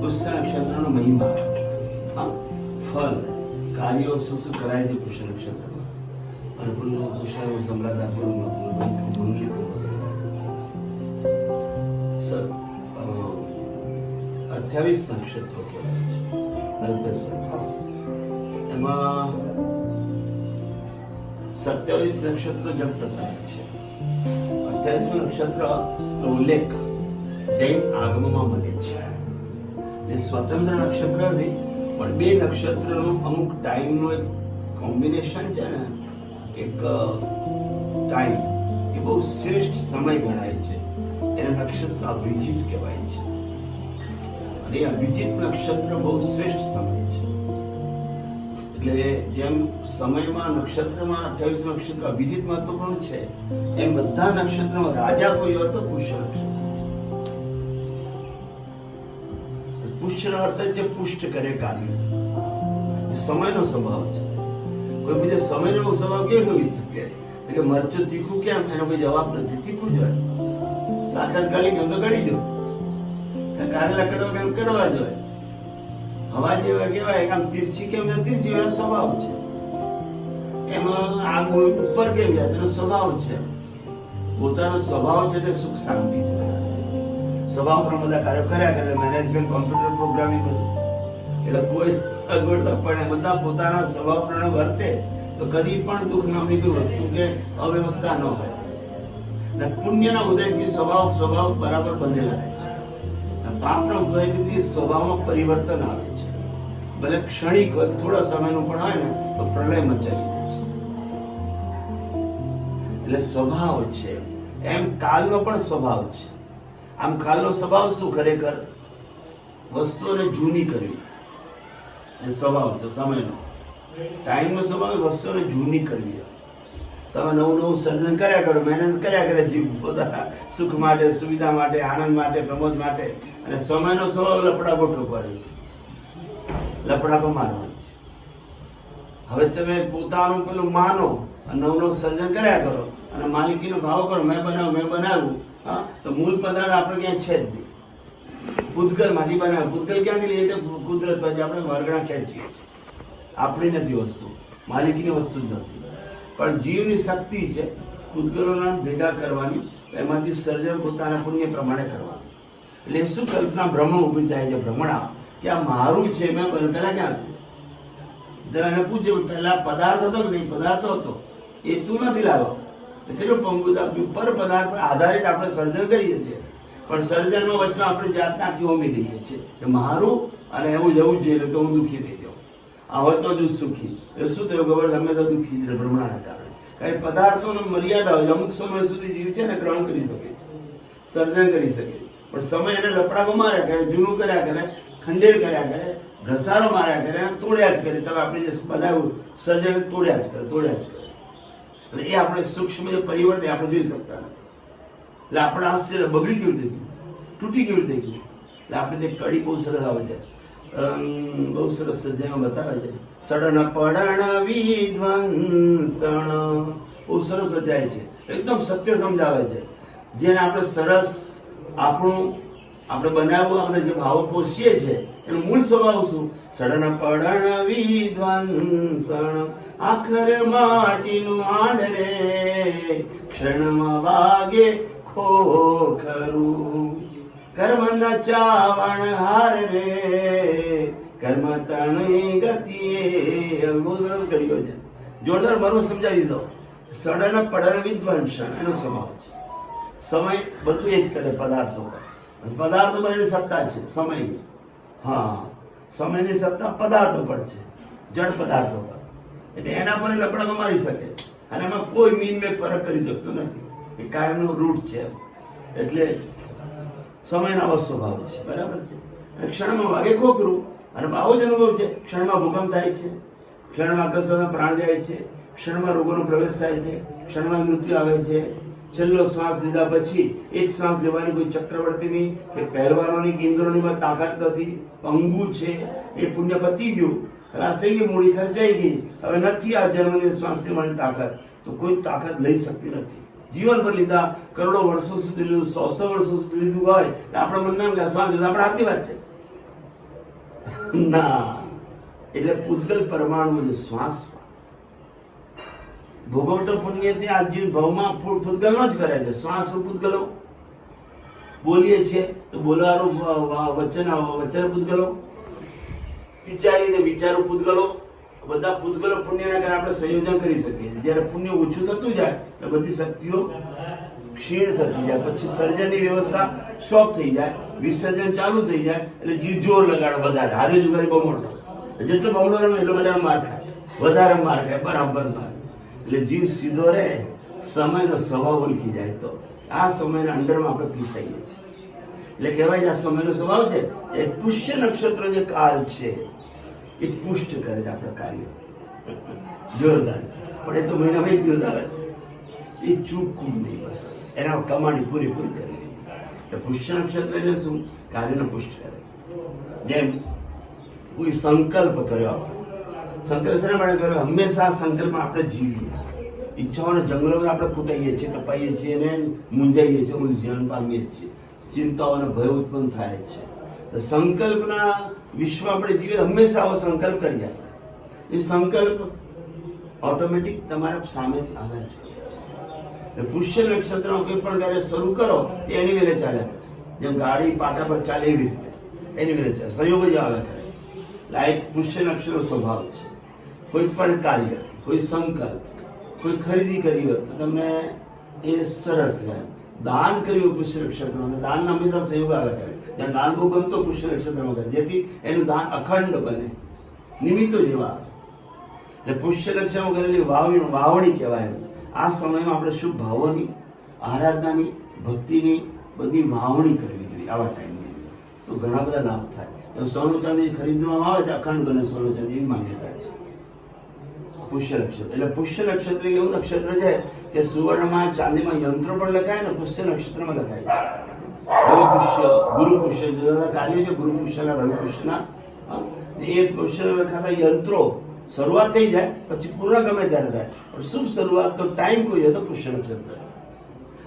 પુષ્ય નક્ષત્રનો મહિમા, હા, ફળ, કાર્યો શું શું કરાય છે પુષ્ય નક્ષત્રમાં, અને પુષ્ય સંભળાતા પૂર્વ મંગલી સર 28 નક્ષત્રો કહેવાય છે નર્મદેશ્વર. એમાં 27 નક્ષત્રો જગ પ્રસિદ્ધ છે. 28 નક્ષત્ર ઉલ્લેખ જૈન આગમમાં મળે છે. એ સ્વતંત્ર નક્ષત્ર નથી, પણ બે નક્ષત્રનો અમુક ટાઈમનો એક કોમ્બિનેશન છે ને, એક ટાઈમ, એ બહુ શ્રેષ્ઠ સમય ગણાય છે. એને નક્ષત્ર અભિજીત કહેવાય છે. અને એ અભિજીત નક્ષત્ર બહુ શ્રેષ્ઠ સમય છે. એટલે જેમ સમયમાં નક્ષત્રમાં 28 નક્ષત્ર અભિજીત મહત્વપૂર્ણ છે, એમ બધા નક્ષત્રમાં રાજા કોઈ હોય તો પુષ્ય નક્ષત્ર. પુષ્યનો અર્થ છે પુષ્ટ કરે કાર્ય. એ સમયનો સ્વભાવ છે. કોઈ બીજો સમયનો સ્વભાવ કેવો હોઈ શકે કે મરચું તીખું કેમ, એનો કોઈ જવાબ નથી. તીખું જ હોય. સાકર ગળી કેમ તો ગળી જો, કારેલા કડવા કેમ કડવા જ હોય. હવા જેવા કેવાય આમ તીરછી કેમ તીરછી, એનો સ્વભાવ છે. એમાં આગ ઉપર કેમ જાય એનો સ્વભાવ છે. પોતાનો સ્વભાવ છે તે સુખ શાંતિ છે. સ્વભાવ પ્રમાણે બધા કાર્યો કર્યા કરે. મેનેજમેન્ટ, કોમ્પ્યુટર પ્રોગ્રામિંગ બધું, એટલે કોઈ અગવડતા પડે. બધા પોતાના સ્વભાવ પ્રમાણે વર્તે તો કદી પણ દુઃખ નામની કોઈ વસ્તુ કે અવ્યવસ્થા ન હોય. અને પુણ્યના ઉદયથી સ્વભાવ બરાબર બનેલા રહે છે. પાપના ઉદયથી સ્વભાવમાં પરિવર્તન આવે છે. ભલે ક્ષણિક હોય, થોડા સમયનું પણ હોય ને તો પ્રલય મચાવી દે છે. એટલે સ્વભાવ છે. એમ કાલનો પણ સ્વભાવ છે. આમ કાલનો સ્વભાવ શું? ખરેખર વસ્તુઓને જૂની કરવી એ સ્વભાવ છે. સમયનો, ટાઈમનો સ્વભાવ વસ્તુઓને જૂની કરવી. તમે નવું સર્જન કર્યા કરો, મહેનત કર્યા કરે જીવ પોતાના સુખ માટે, સુવિધા માટે, આનંદ માટે, પ્રમોદ માટે. અને સમયનો સ્વભાવ લપડાકો ઠોકવાનો, લપડાકો મારવાનો. હવે તમે પોતાનું પેલું માનો અને નવું સર્જન કર્યા કરો અને માલિકીનો ભાવ કરો, મેં બનાવ્યું, હા, તો મૂળ પદાર્થ આપણે ક્યાંય છે જ નહીં. પૂતગલ માંથી બનાવ્યું. પૂતગલ ક્યાંથી લઈએ તો કુદરત પછી આપણે વર્ગણા ખેંચીએ છીએ. આપણી નથી વસ્તુ, માલિકીની વસ્તુ જ નથી. પણ જીવની શક્તિ છે પૂતગલોના ભેગા કરવાની, એમાંથી સર્જન પોતાના પુણ્ય પ્રમાણે કરવાનું. એટલે શું કલ્પના ભ્રમ ઊભી થાય છે, ભ્રમણા કે આ મારું છે. મેં પહેલા ક્યાં હતું? જરા એને પૂછ્યું, પહેલા પદાર્થ હતો કે નહીં? પદાર્થ હતો. એ તું નથી લાવ્યો. કેટલું પંગુત આપ્યું. પર પદાર્થ પર આધારિત આપણે સર્જન કરીએ છીએ. પણ સર્જનમાં વચમાં આપણે જાતના આખી હોમી દઈએ છીએ કે મારું અને એવું જવું જોઈએ તો હું દુઃખી થઈ જાઉં. આ હોય તો જ સુખી. એટલે શું થયું ખબર? હંમેશા દુઃખી જ ભ્રમણાના કારણે. કારણ કે પદાર્થોનો મર્યાદા હોય. અમુક સમય સુધી જીવ છે ને ગ્રહણ કરી શકે છે, સર્જન કરી શકે. પણ સમય એને લપડાકો માર્યા કરે, જૂનું કર્યા કરે, ખંડેર કર્યા કરે, ઘસારો માર્યા કરે, તોડ્યા જ કરે. તમે આપણે જે બનાવ્યું સર્જન તોડ્યા જ કરે. અને એ આપણે સૂક્ષ્મ જે પરિવર્તન આપણે જોઈ શકતા નથી. એટલે આપણે આશ્ચર્ય, બગડી કેવું થઈ ગયું, તૂટી કેવું થઈ ગયું. એટલે આપણે જે કડી બહુ સરસ આવે છે, બહુ સરસ સજ્જામાં બતાવે છે. સડન પડણ વિધ્વંસણ, બહુ સરસ સજાય છે. એકદમ સત્ય સમજાવે છે. જેને આપણે સરસ આપણે બનાવ્યું, આપણે જે ભાવો પોષીએ છીએ એનું મૂળ સ્વભાવ શું? સડન પડણ વિધ્વંસણ, આખર માટીનું આંડ રે, ક્ષણમાં વાગે ખોખરું, કર્મ ન ચાવણ હાર રે, કર્મ તણી ગતિએ. બહુ સરસ કર્યો છે. જોરદાર મર્મ સમજાવી દો. સડન પડણ વિધ્વંસણ એનો સ્વભાવ છે. સમય બધું એ જ કરે. પદાર્થો પર એની સત્તા છે સમયની. હા, સમયની સત્તા પદાર્થો પર છે, જળ પદાર્થો પર. એટલે એના પર લપડાકો મારી શકે અને એમાં કોઈ મીન મેં ફરક કરી શકતો નથી. એ કાયમનો રૂટ છે. એટલે સમયનો આવો સ્વભાવ છે. બરાબર છે. અને ક્ષણમાં વાગે ખોખરું. અને આવો જ અનુભવ છે. ક્ષણમાં ભૂકંપ થાય છે, ક્ષણમાં અકસ્માતમાં પ્રાણ જાય છે, ક્ષણમાં રોગોનો પ્રવેશ થાય છે, ક્ષણમાં મૃત્યુ આવે છે. છેલ્લો શ્વાસ લીધા પછી એક શ્વાસ લેવાની કોઈ ચક્રવર્તીની કે પહેલવાનોની કે ઇન્દ્રોની તાકાત નથી. અંગુ છે. એ પુણ્ય પતી ગયું, ખલાસ થઈ ગઈ, મૂડી ખર્ચાઈ ગઈ. હવે નથી આ જન્મની શ્વાસ લેવાની તાકાત. તો કોઈ તાકાત લઈ શકતી નથી. જીવનભર લીધા, કરોડો વર્ષો સુધી લીધું, 100 વર્ષો સુધી લીધું હોય, આપણે મનમાં એમ કે શ્વાસ લીધો. આપણે હાથની વાત છે. ના, એટલે પૂતગલ પરમાણુ છે શ્વાસમાં. ભોગવટો પુણ્યથી આ જીવ ભાવમાં પૂતગલનો જ કરે છે. શ્વાસ પૂતગલો, બોલીએ છીએ તો બોલવાનું વચન પૂતગલો, વિચારીને વિચારો પૂતગલો, બધા પૂતગલો પુણ્યના કારણે આપણે સંયોજન કરી શકીએ છીએ. જ્યારે પુણ્ય ઓછું થતું જાય એટલે બધી શક્તિઓ ક્ષીણ થતી જાય, પછી સર્જનની વ્યવસ્થા સ્ટોપ થઈ જાય, વિસર્જન ચાલુ થઈ જાય એટલે જીવ જોર લગાડે વધારે, હારે જુગારી બમણો, જેટલો બમણો રમે એટલો વધારે માર ખાય, વધારે માર ખાય, બરાબર માર. એટલે જીવ સીધો રહે, સમયનો સ્વભાવ ઓળખી જાય તો આ સમયના અંડરમાં આપણે પીસાઈએ છીએ. એટલે કહેવાય આ સમયનો સ્વભાવ છે એ પુષ્ય નક્ષત્ર જે કાળ છે એ પુષ્ટ કરે છે આપણા કાર્ય, જોરદાર છે. પણ એ તો મહિનામાં એક દિવસ આવે, એ ચૂકવું નહીં, બસ એના કમાણી પૂરેપૂરી કરી લે. એટલે પુષ્ય નક્ષત્ર એટલે શું? કાર્યને પુષ્ટ કરે. જેમ કોઈ સંકલ્પ કર્યો, આપણે સંકલ્પ શેના માટે કર્યો? હંમેશા સંકલ્પમાં આપણે જીવીએ, ઈચ્છાઓના જંગલોમાં આપણે કૂટાઈએ છીએ, કપાઈએ છીએ અને મૂંઝાઈએ છીએ, ઉલઝન પામીએ છીએ, ચિંતાઓનો ભય ઉત્પન્ન થાય છે. તો સંકલ્પના વિશ્વ આપણે જીવીએ, હંમેશા આવો સંકલ્પ કરીએ, એ સંકલ્પ ઓટોમેટિક તમારા સામેથી આવે છે. પુષ્ય નક્ષત્રમાં કોઈ પણ કાર્ય શરૂ કરો એ એની વેલે ચાલ્યા કરે. જેમ ગાડી પાટા પર ચાલે એવી રીતે એની વેલે ચાલે, સંયોગ જ આવે કરે. લાઈક પુષ્ય નક્ષત્ર સ્વભાવ છે. કોઈ પણ કાર્ય, કોઈ સંકલ્પ, કોઈ ખરીદી કરી હોય તો તમને એ સરસ રહે. દાન કર્યું પુષ્ય નક્ષત્રમાં, દાન હંમેશા સંયોગ આવે કરે. જ્યાં દાન બહુ ગમતો પુષ્ય નક્ષત્રમાં કરે, જેથી એનું દાન અખંડ બને, નિમિત્તો જેવા. એટલે પુષ્ય નક્ષત્રમાં કરેલી વાવણી કહેવાય. આ સમયમાં આપણે શુભ ભાવોની, આરાધનાની, ભક્તિની બધી વાવણી કરવી જોઈએ આવા ટાઈમની. તો ઘણા બધા લાભ થાય. સોનું ચાંદી ખરીદવામાં આવે તો અખંડ બને સોનું ચાંદી, એવી માન્યતા છે. પુષ્ય નક્ષત્ર એટલે પુષ્ય નક્ષત્ર એવું નક્ષત્ર છે કે સુવર્ણમાં, ચાંદીમાં યંત્રો પણ લખાય ને પુષ્ય નક્ષત્રમાં લખાય છે. રવિ પુષ્ય, ગુરુ પુષ્ય, જુદા કાર્યો છે ગુરુ પુષ્યના, રવિ પુષ્યના. એ પુષ્ય લખાતા યંત્રો શરૂઆત થઈ જાય પછી પૂર્ણ ગમે ત્યારે થાય, પણ શુભ શરૂઆત તો ટાઈમ કોઈ હોય તો પુષ્ય નક્ષત્ર.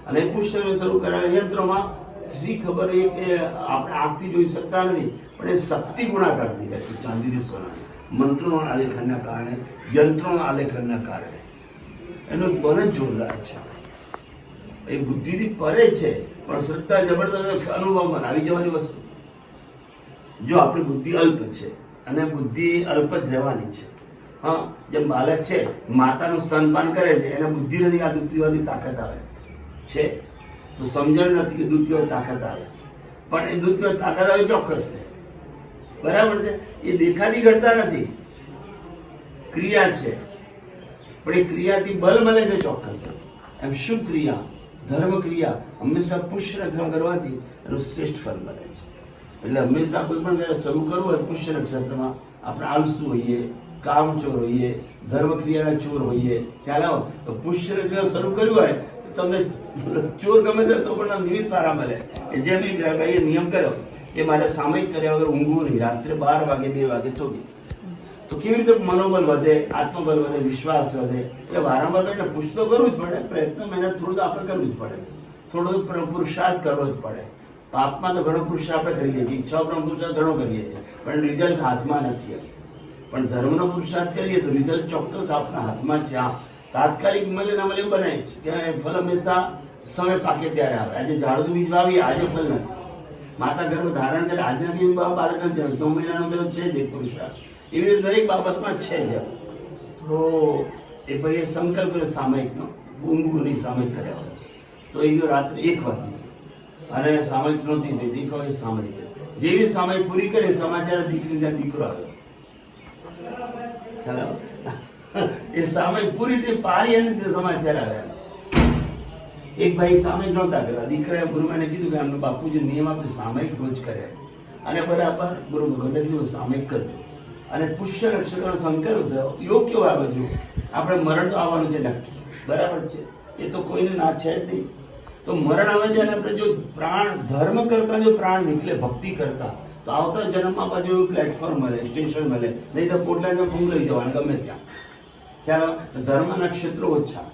અને એ પુષ્ય શરૂ કરેલા યંત્રોમાં શી ખબર એ કે આપણે આંખથી જોઈ શકતા નથી, પણ એ શક્તિ ગુણાકાર થઈ જાય છે. ચાંદીની સોનાની મંત્રોના આલેખનના કારણે, યંત્રોના આલેખનના કારણે એનું બને જ જોરદાર છે. એ બુદ્ધિથી પરે છે પણ શ્રદ્ધા જબરદસ્ત અનુભવમાં આવી જવાની વસ્તુ. જો આપણી બુદ્ધિ અલ્પ છે અને બુદ્ધિ અલ્પ જ રહેવાની છે. હા, જેમ બાળક છે માતાનું સ્તનપાન કરે છે, એને બુદ્ધિ નથી આ દૂધ પીવાની તાકાત આવે છે, તો સમજણ નથી કે દૂધ પીવાની તાકાત આવે, પણ એ દૂધ પીવાની તાકાત આવે ચોક્કસ છે, બરાબર છે. એ દેખાતી કરતા નથી, ક્રિયા છે, પણ એ ક્રિયાથી બલ મળે છે ચોક્કસ. એમ શુભ ક્રિયા, ધર્મ ક્રિયા હંમેશા પુષ્ય નક્ષત્ર કરવાથી એનું શ્રેષ્ઠ ફળ મળે છે. એટલે હંમેશા કોઈ પણ કાર્ય શરૂ કરવું હોય પુષ્ય નક્ષત્રમાં, આપણે આળસુ હોઈએ, કામચોર હોઈએ, ધર્મ ક્રિયાના ચોર હોઈએ, ખ્યાલ આવો તો પુષ્ય નક્ષત્ર શરૂ કર્યું હોય તો તમને ચોર ગમે છે તો પણ નિમિત્ત સારા મળે. કે જેમ એ નિયમ કર્યો કે મારે સામયિક કર્યા વગર ઊંઘવું નહીં, રાત્રે 12 વાગે 2 વાગે તો કેવી રીતે મનોબળ વધે, આત્મબળ વધે, વિશ્વાસ વધે. એટલે વારંવાર કરીને પુષ્ટ તો કરવું જ પડે, પ્રયત્ન મહેનત થોડું તો આપણે કરવું જ પડે, થોડો પુરુષાર્થ કરવો જ પડે. પાપમાં તો ઘણો પુરુષાર્થ આપણે કરીએ છીએ, ઈચ્છાઓ પણ પુરુષાર્થ ઘણો કરીએ છીએ, પણ રિઝલ્ટ હાથમાં નથી. પણ ધર્મનો પુરુષાર્થ કરીએ તો રિઝલ્ટ ચોક્કસ આપણા હાથમાં છે. આ તાત્કાલિક મળે ના મળે એવું બનાય કે ફળ હંમેશા સમય પાકે ત્યારે આવે. આજે ઝાડનું બીજ વાવીએ, આજે ફળ નથી. માતા ગર્ભ ધારણ કરે, આજના દિવસ બાળક નથી, 9 મહિનાનો તો છે જ એક પુરુષાર્થ. એવી રીતે દરેક બાબતમાં છે જ. તો એ ભાઈ સંકલ્પ કર્યો સામયિકનો, ઊંઘવું નહીં સામયિક કર્યા હોય તો એ ગયો રાત્રે 1 વાગે અને સામયિક નહોતી થઈ, 1 વાગે સામયિક. જેવી સામયિક પૂરી કરી સમાચાર દીકરી ત્યાં દીકરો આવ્યો. એ સામયિક પૂરી થઈ પારી અને સમાચાર આવ્યા. એક ભાઈ સામયિક નહોતા કર્યા, દીકરાએ ગુરુમાને કીધું કે આમનો બાપુજી નિયમ આપણે સામયિક રોજ કર્યા અને બરાબર ગુરુ ભગવાને કીધું સામયિક કરજો. અને પુષ્ય નક્ષત્રનો સંકલ્પ થયો, યોગ કેવો આવ્યો છે, આપણે મરણ તો આવવાનું છે નક્કી, બરાબર છે, એ તો કોઈને ના છે જ નહીં. તો મરણ આવે છે અને આપણે જો પ્રાણ ધર્મ કરતા જો પ્રાણ નીકળે ભક્તિ કરતા તો આવતા જન્મમાં પાછું એવું પ્લેટફોર્મ મળે, સ્ટેશન મળે, નહીં તો પોટલા ભૂંગ લઈ જવાનું ગમે ત્યાં. ખ્યાલ ધર્મના ક્ષેત્રો ઓછા,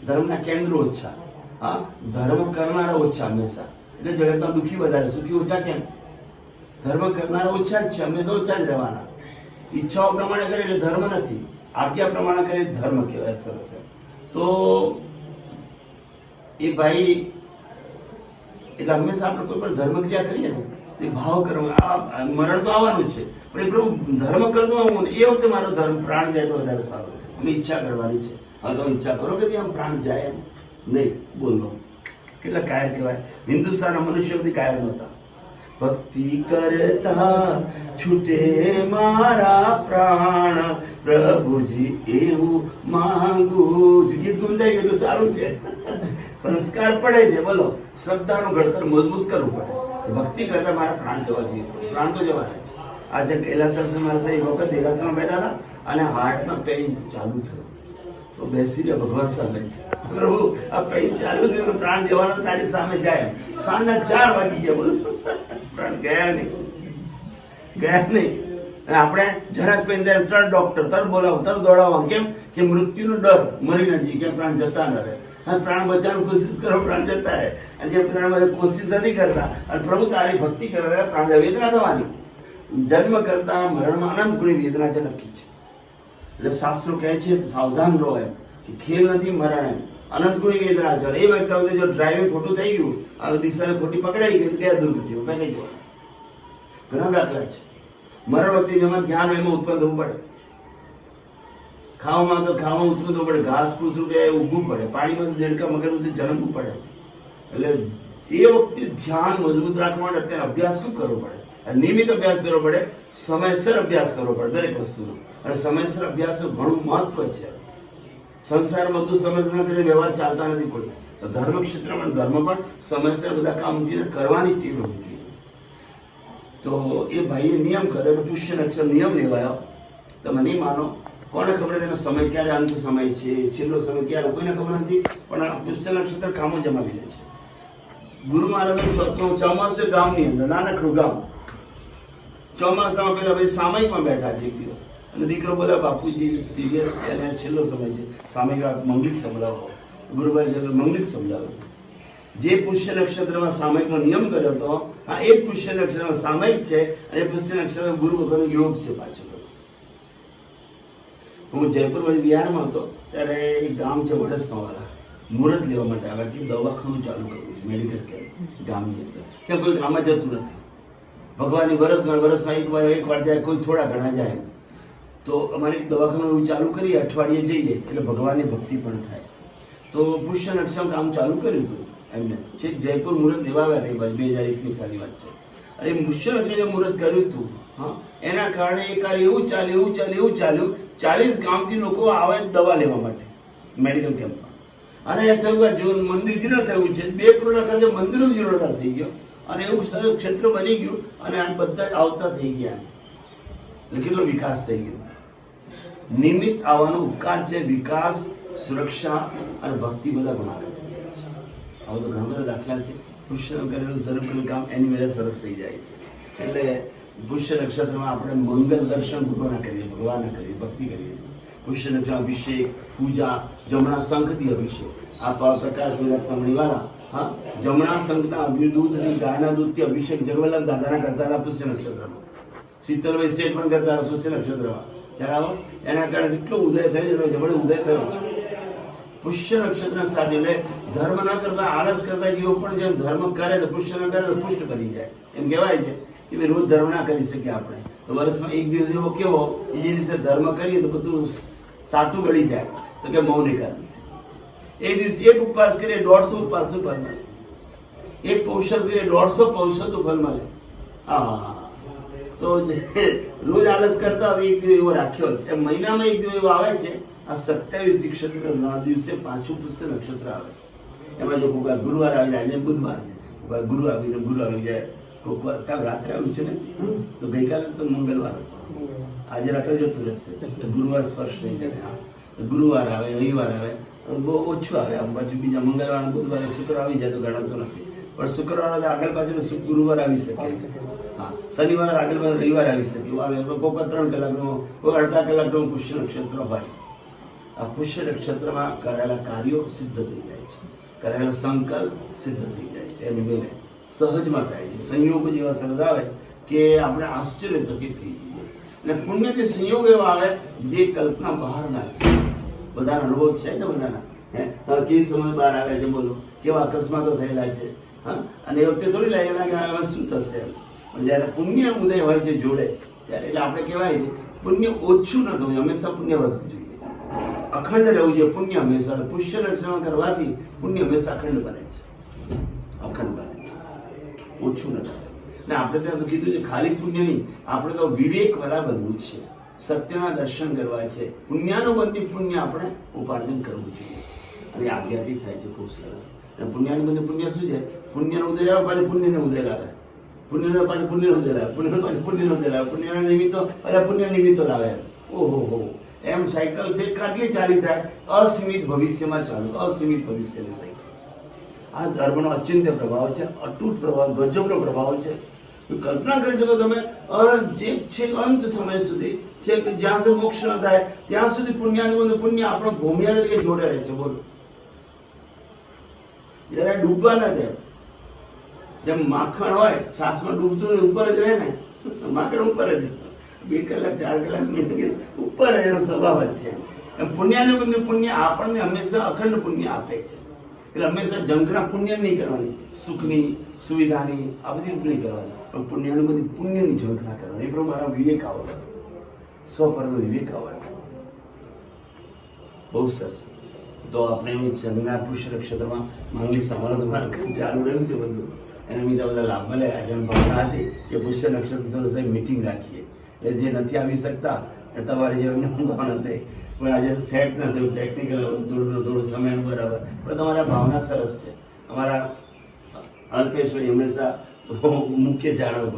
ધર્મના કેન્દ્રો ઓછા, હા, ધર્મ કરનારા ઓછા હંમેશા. એટલે જગતમાં દુઃખી વધારે, સુખી ઓછા. કેમ? ધર્મ કરનારા ઓછા જ છે, અમે તો ઓછા જ રહેવાના. ઈચ્છાઓ પ્રમાણે કરે એટલે ધર્મ નથી, આજ્ઞા પ્રમાણે કરે ધર્મ કહેવાય. સરસ. તો એ ભાઈ એટલે હંમેશા આપણે કોઈ પણ ધર્મ ક્રિયા કરીએ ને એ ભાવ કરવા, મરણ તો આવવાનું છે, પણ એ પ્રભુ ધર્મ કરતો આવું ને એ વખતે મારો ધર્મ પ્રાણ જાય તો વધારે સારું. અમે ઈચ્છા કરવાની છે. હવે તમે ઈચ્છા કરો કે આમ પ્રાણ જાય એમ નહીં. બોલો કેટલા કાયર કહેવાય. હિન્દુસ્તાનના મનુષ્યો બધી કાયર નહોતા. ભક્તિ કરતા છૂટે મારા પ્રાણ, પ્રભુજી એવું માંગુ. ગીત ગુંજાઈ ગયેલું સારું છે. સંસ્કાર પડે છે. બોલો, શ્રદ્ધાનું ઘડતર મજબૂત કરવું પડે. ભક્તિ કરતા મારા પ્રાણ જવા જોઈએ. પ્રાણ તો જવાના છે. આજે કૈલાસર મારા સાહેબ વખત દેરાસરમાં બેઠા હતા અને હાર્ટમાં પેઇન ચાલુ થયું તો બેસી રહ્યા ભગવાન સામે છે. પ્રભુ આ પેઇન ચાલુ થયું તો પ્રાણ જવાનો તારી સામે જાય. સાંજના 4 વાગી ગયા. બોલું પ્રાણ ગયા નહીં. અને આપણે જરાક પેઇન થાય તરત ડોક્ટર, તરત બોલાવો, તરત દોડાવો. કેમ કે મૃત્યુનો ડર, મરી નથી કે પ્રાણ જતા ન રહે. પ્રાણ બચાવવાની કોશિશ કરો, પ્રાણ જતા રહે. અને જે પ્રાણ કોશિશ નથી કરતા અને પ્રભુ તારી ભક્તિ કરે પ્રાણ વેદના થવાની. જન્મ કરતા મરણમાં અનંત ગુણી વેદના છે લખી છે. એટલે શાસ્ત્રો કહે છે સાવધાન રહો એમ કે ખેલ નથી મરણ એમ. અનંત ગુણી વેદના છે. એ વખતે જો ડ્રાઇવિંગ ખોટું થઈ ગયું, આ દિશાને ખોટી પકડાઈ ગઈ તો કયા દુર્ગતિઓ પકડી ગયો. ઘણા દાખલા છે. મરણ વખતે જેમાં ધ્યાન હોય એમાં ઉત્પન્ન થવું પડે. ખાવામાં તો ખાવામાં ઉત્પન્ન થવું પડે. ઘાસ ફૂસ રૂપે ઉગવું પડે. પાણીમાં દેડકા મગર જન્મવું પડે. એટલે એ વખતે ધ્યાન મજબૂત રાખવા માટે અત્યારે અભ્યાસ શું કરવો પડે? નિયમિત અભ્યાસ કરવો પડે. સમયસર અભ્યાસ કરવો પડે દરેક વસ્તુનો. અને સમયસર અભ્યાસનું ઘણું મહત્વ છે. સંસારમાં બધું સમયસર ન કરે વ્યવહાર ચાલતા નથી કોઈ. ધર્મ ક્ષેત્રમાં ધર્મ પણ સમયસર બધા કામ મૂકીને કરવાની ટેવ હોવી જોઈએ. તો એ ભાઈએ નિયમ કર્યો, પુષ્ય નક્ષત્ર નિયમ લેવાયો. તમે નહીં માનો, કોને ખબર તેનો સમય ક્યારે, અંત સમય છે, છેલ્લો સમય ક્યારે, કોઈને ખબર નથી. પણ આ પુષ્ય નક્ષત્ર કામો જમાવી લે છે. ગુરુ મહારાજ ચોમાસું ગામની અંદર, નાનકડું ગામ, ચોમાસામાં પેલા ભાઈ સામયિકમાં બેઠા છે એક દિવસ અને દીકરો બોલા બાપુજી સિરિયસ છે અને છેલ્લો સમય છે, સામયિક મંગલિક સંભળાવો. ગુરુભાઈ મંગલિક સંભળાવો. જે પુષ્ય નક્ષત્રમાં સામયિકનો નિયમ કર્યો હતો, આ એક પુષ્ય નક્ષત્રમાં સામયિક છે અને એ પુષ્ય નક્ષત્ર ગુરુ વગરનો યોગ છે પાછો. હું જયપુર બિહારમાં હતો ત્યારે એક ગામ છે વડસમાવાળા, મુહૂર્ત લેવા માટે આવ્યા કે દવાખાનું ચાલુ કરવું છે, મેડિકલ કેમ્પ ગામની અંદર. ત્યાં કોઈ કામ જ જતું નથી. ભગવાનની વરસમાં એક વાર જાય, કોઈ થોડા ઘણા જાય. તો અમારી દવાખાનું એવું ચાલુ કરીએ, અઠવાડિયે જઈએ એટલે ભગવાનની ભક્તિ પણ થાય. તો પુષ્ય નક્ષત્ર કામ ચાલુ કર્યું હતું એમને. છેક જયપુર મુહૂર્ત લેવા આવ્યા હતા. 2021 સાલની વાત છે. અને પુષ્ય નક્ષત્ર મુહૂર્ત કર્યું હતું, હા, એના કારણે એ કાર્ય એવું ચાલ્યું 40 ગામથી લોકો આવે દવા લેવા માટે મેડિકલ કેમ્પમાં. અને એ થયું કે મંદિર જીર્ણ થયું છે, 2 કરોડના ખર્ચે મંદિરનું જીર્ણતા થઈ ગયો અને એવું સરસ ક્ષેત્ર બની ગયું અને બધા જ આવતા થઈ ગયા. એટલે કેટલો વિકાસ થઈ ગયો. નિમિત્ત આવવાનો ઉપકાર છે. વિકાસ, સુરક્ષા અને ભક્તિ બધા ગુણાકાર. આવું તો ઘણા બધા દાખલા છે. પુષ્ય કરેલું સરસ કરેલું કામ એની મેળે સરસ થઈ જાય છે. એટલે પુષ્ય નક્ષત્રમાં આપણે મંગલ દર્શન ગુરુના કરીએ, ભગવાનના કરીએ, ભક્તિ કરીએ. પુષ્ય નક્ષત્ર અભિષેક, પૂજા, જમણા શંખથી અભિષેક. આ પ્રકાશ મણિવાળા, હા, જમણા શંખના દૂધથી, ગાયના દૂધથી અભિષેક જગવલ્લભ દાદાના કરતા હતા પુષ્ય નક્ષત્રમાં. શીતલભાઈ શેઠ પણ કરતા હતા પુષ્ય નક્ષત્રમાં. ત્યારે આવો એના કારણે એટલો ઉદય થયો, જબરદસ્ત ઉદય થયો છે પુષ્ય નક્ષત્ર સાથે. એટલે ધર્મ ન કરતા, આળસ કરતા જીવો પણ જેમ ધર્મ કરે તો પુષ્ય ન કરે તો પુષ્ટ બની જાય. એમ કહેવાય છે કે ભાઈ રોજ ધર્મ ના કરી શકીએ આપણે, તો વર્ષમાં એક દિવસ એવો કેવો એ જે દિવસે ધર્મ કરીએ તો બધું સાટું ગળી જાય. તો કે મૌન એકાદશી, એ દિવસે એક ઉપવાસ કરીએ 150 ઉપવાસનું ફળ મળે. એક પૌષધ કરીએ 150 પૌષધનું ફળ મળે. હા, તો રોજ આળસ કરતા એક દિવસ એવો રાખ્યો છે. મહિનામાં એક દિવસ એવો આવે છે, આ 27 નક્ષત્રના દિવસે પાછું પુષ્ય નક્ષત્ર આવે. એમાં જો કોઈ ગુરુવાર આવી જાય, બુધવાર છે, ગુરુ આવી જાય. કોઈક વાર કાલ રાત્રે આવ્યું છે ને, તો ગઈકાલે તો મંગળવાર હતો, આજે રાત્રે જતું રહેશે. ગુરુવાર સ્પર્શ નહીં જાય. ગુરુવાર આવે, રવિવાર આવે, બહુ ઓછું આવે. આમ બાજુ બીજા મંગળવાર, બુધવારે, શુક્ર આવી જાય તો ગણાતો નથી. પણ શુક્રવાર આગળ બાજુ ગુરુવાર આવી શકે, હા, શનિવાર આગળ બાજુ રવિવાર આવી શકે આવે. કોઈ 3 કલાકનો, કોઈ અડધા કલાકનો પુષ્ય નક્ષત્ર હોય. આ પુષ્ય નક્ષત્રમાં કરેલા કાર્યો સિદ્ધ થઈ જાય છે, કરેલો સંકલ્પ સિદ્ધ થઈ જાય છે. એની મેળે સહજમાં થાય છે. સંયોગ જેવા સરસ આવે કે કે આપણે આશ્ચર્યચકિત થઈ જઈએ. અને પુણ્યથી સંયોગ એવા આવે જે કલ્પના બહારના છે. બધાના અનુભવ છે ને બધાના. કેવી સમય બહાર આવે છે, બોલો કેવા અકસ્માતો થયેલા છે. હા, અને એ વખતે થોડી લાગેલા કે હવે શું થશે એમ. પણ જ્યારે પુણ્ય ઉદય હોય છે જોડે ત્યારે એટલે આપણે કહેવાય છે પુણ્ય ઓછું ન થવું, હંમેશા પુણ્ય વધવું જોઈએ, અખંડ રહેવું જોઈએ. પુણ્ય હંમેશા પુષ્ય રક્ષણ કરવાથી પુણ્ય હંમેશા અખંડ બને છે, અખંડ બને છે, ઓછું ન થાય. ને આપણે ત્યાં તો કીધું છે ખાલી પુણ્ય નહીં, આપણે તો વિવેક વાળા બનવું જ છે, સત્યના દર્શન કરવા છે, પુણ્યાનુબંધી પુણ્ય આપણે ઉપાર્જન કરવું જોઈએ. અને આજ્ઞાથી થાય છે. ખૂબ સરસ. અને પુણ્યાનુબંધી પુણ્ય શું છે? પુણ્યનો ઉદય આવે પાછું પુણ્યને ઉદય લાવે, પુણ્યનો પાછું પુણ્યનો ઉદય લાવે, પુણ્યનો પાછું પુણ્યનો ઉદય લાવે, પુણ્યના નિમિત્તો પાછા પુણ્ય નિમિત્તો લાવે. ઓહો હો, એમ સાયકલ છે કેટલી ચાલી થાય, અસીમિત ભવિષ્યમાં ચાલુ, અસીમિત ભવિષ્યની સાયકલ. આ ધર્મનો અચિંત્ય પ્રભાવ છે, અતૂટ પ્રભાવ, ગજબનો પ્રભાવ છે. કલ્પના કરી શકો તમે, જે છે અંત સમય સુધી છે કે જ્યાં સુધી મોક્ષ ન થાય ત્યાં સુધી પુણ્યાનુબંધ પુણ્ય આપણો ભૂમિયા તરીકે જોડે રહે છે. બોલો, જયારે ડૂબવા ના દે, જેમ માખણ હોય છાસમાં ડૂબતું ઉપર જ રહે ને, માખણ ઉપર જ 2 કલાક 4 કલાક ઉપર એનો સ્વભાવ જ છે. એમ પુણ્યાનુબંધ પુણ્ય આપણને હંમેશા અખંડ પુણ્ય આપે છે. એટલે હંમેશા જંખના પુણ્ય નહીં કરવાની, સુખની સુવિધાની આ બધી નહીં કરવાની, પણ પુણ્યાનુબંધી પુણ્યની ઝંખના કરવાની. એ પ્રમાણે મારા વિવેક આવે, સ્વપરનો વિવેક આવે. બહુ સરસ. તો આપણે જન્મના પુષ્ય નક્ષત્રમાં માંગલી સમારોહ ચાલુ રહ્યું છે બધું, એના બીજા બધા લાભ મળ્યા. જેમ ભાવના હતી કે પુષ્ય નક્ષત્ર મીટિંગ રાખીએ, એટલે જે નથી આવી શકતા એ તમારે જે એમને ભાવના હતી પણ આજે સેટ ન થયું, ટેકનિકલ થોડું સમય બરાબર. પણ તમારા ભાવના સરસ છે. અમારા અલ્પેશભાઈ હંમેશા મુખ્ય જાણવ